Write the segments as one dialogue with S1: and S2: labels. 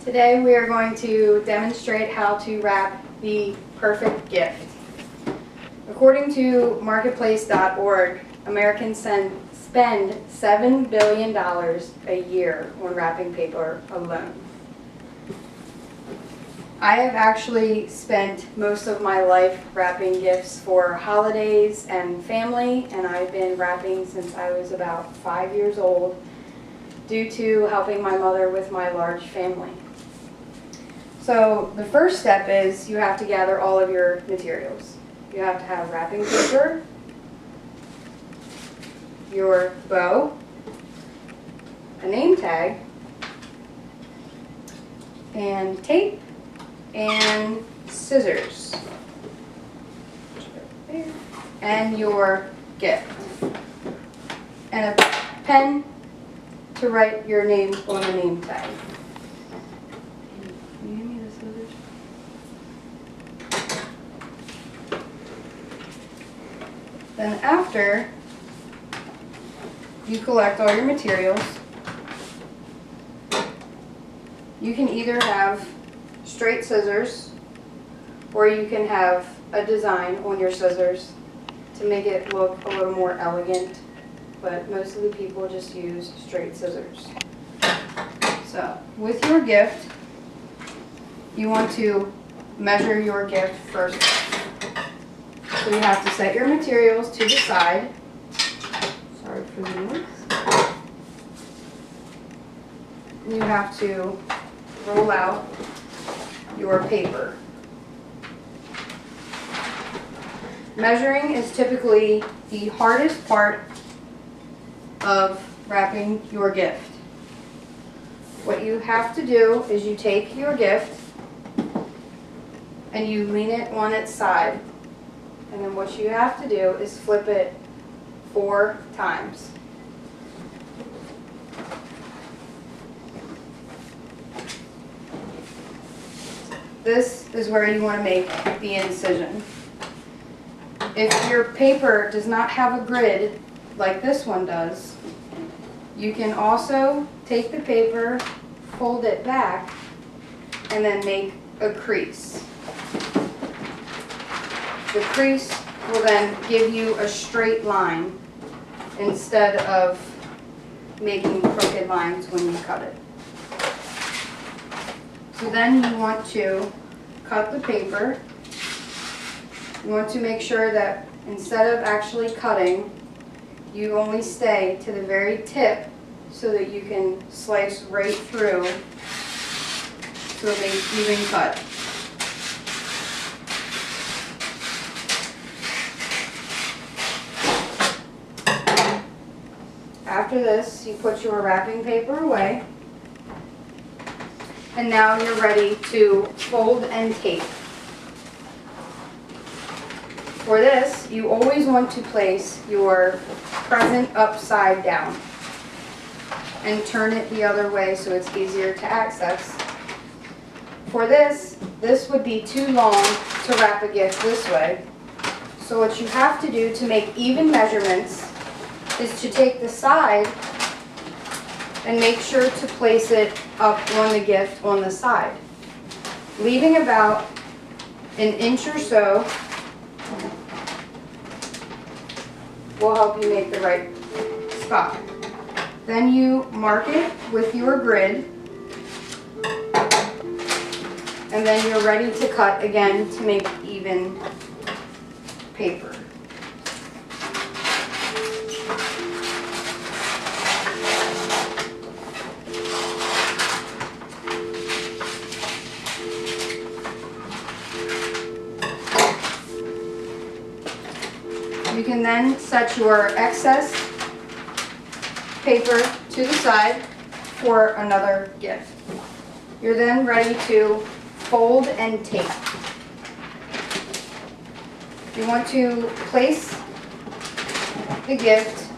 S1: Today we are going to demonstrate how to wrap the perfect gift. According to marketplace.org, Americans spend $7 billion a year on wrapping paper alone. I have actually spent most of my life wrapping gifts for holidays and family, and I've been wrapping since I was about 5 years old due to helping my mother with my large family. So the first step is you have to gather all of your materials. You have to have wrapping paper, your bow, a name tag, and tape, and scissors, and your gift, and a pen to write your name on the name tag. Can you hand me the scissors? Then after you collect all your materials, you can either have straight scissors, or you can have a design on your scissors to make it look a little more elegant, but most of the people just use straight scissors. So with your gift, you want to measure your gift first. So you have to set your materials to the side. Sorry for the noise. You have to roll out your paper. Measuring is typically the hardest part of wrapping your gift. What you have to do is you take your gift and you lean it on its side, and then what you have to do is flip it 4 times. This is where you want to make the incision. If your paper does not have a grid like this one does, you can also take the paper, fold it back, and then make a crease. The crease will then give you a straight line instead of making crooked lines when you cut it. So then you want to cut the paper. You want to make sure that instead of actually cutting, you only stay to the very tip so that you can slice right through so it makes even cut. After this, you put your wrapping paper away. And now you're ready to fold and tape. For this, you always want to place your present upside down and turn it the other way so it's easier to access. For this would be too long to wrap a gift this way. So what you have to do to make even measurements is to take the side and make sure to place it up on the gift on the side. Leaving about an inch or so will help you make the right spot. Then you mark it with your grid, and then you're ready to cut again to make even paper. You can then set your excess paper to the side for another gift. You're then ready to fold and tape. You want to place the gift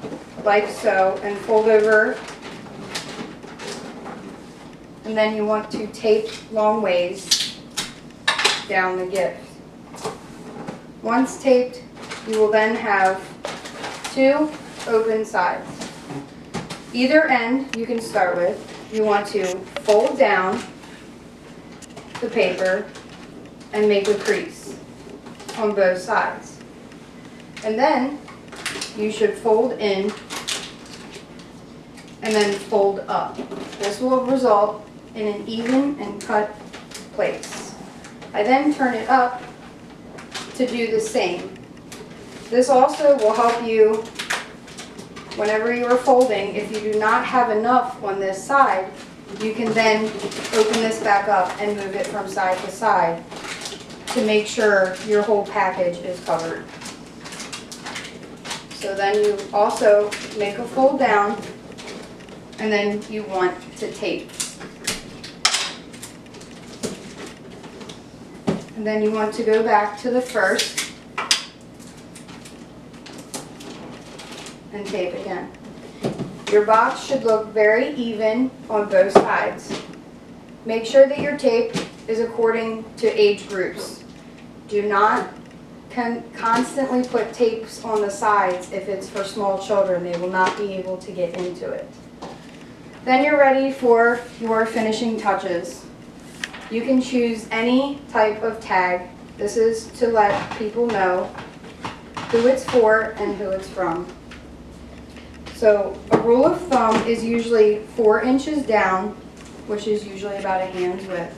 S1: like so and fold over, and then you want to tape long ways down the gift. Once taped, you will then have 2 open sides. Either end you can start with. You want to fold down the paper and make a crease on both sides. And then you should fold in and then fold up. This will result in an even and cut place. I then turn it up to do the same. This also will help you whenever you are folding. If you do not have enough on this side, you can then open this back up and move it from side to side to make sure your whole package is covered. So then you also make a fold down, and then you want to tape. And then you want to go back to the first and tape again. Your box should look very even on both sides. Make sure that your tape is according to age groups. Do not constantly put tapes on the sides if it's for small children. They will not be able to get into it. Then you're ready for your finishing touches. You can choose any type of tag. This is to let people know who it's for and who it's from. So a rule of thumb is usually 4 inches down, which is usually about a hand's width.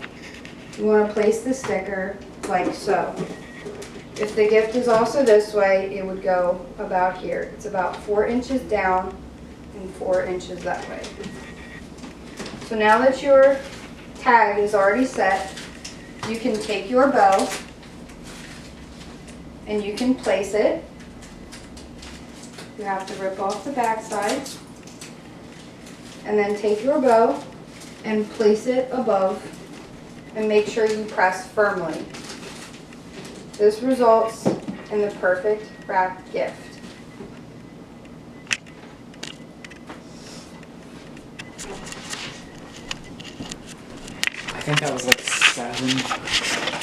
S1: You want to place the sticker like so. If the gift is also this way, it would go about here. It's about 4 inches down and 4 inches that way. So now that your tag is already set, you can take your bow and you can place it. You have to rip off the back side and then take your bow and place it above and make sure you press firmly. This results in the perfect wrapped gift.
S2: I think that was like 7